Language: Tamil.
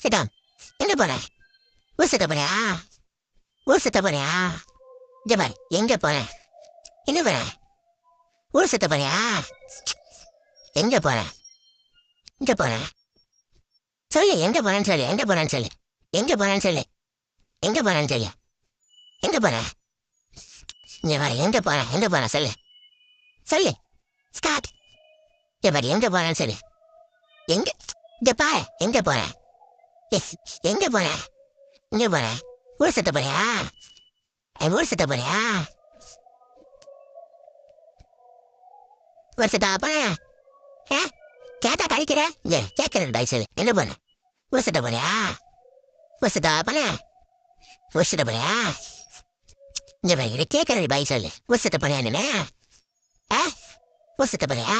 இதான் எங்க போற? ஊர் சுத்த போறியா? ஊர் சுத்த போறியா? இங்க பாரு, எங்க போற? எங்க போற? ஊர் சுத்த போறியா? எங்க போற? இங்க போற? சொல்லு, எங்க போறேன்னு சொல்லு, எங்க போறேன்னு சொல்லு, எங்க போறேன்னு சொல்லு, எங்க போறேன்னு சொல்லு, எங்க போற? இங்க பாரு, எங்க போற? எங்க போற சொல்லு, சொல்லு, ஸ்டார்ட். இங்க பாரு, எங்க போறேன்னு சொல்லு, எங்க, இங்க பாரு, எங்க போற? எஸ், எங்க போற? இங்க போற? ஊர் சுத்த போறியா? ஊர் சுத்த போறியா? ஊர் சுத்த போற? ஏ, கேட்டா கழிக்கிற? இங்க கேட்கறது பாய் சொல்லு, எங்க போற? ஊர் சுத்த போறியா? ஊர் சுத்த போற? ஊர் சுத்த போறியா? இங்க பாரு, கேட்கறது பாய் சொல்லு, ஊர் சுத்த போறியா? ஊர் சுத்த போறியா?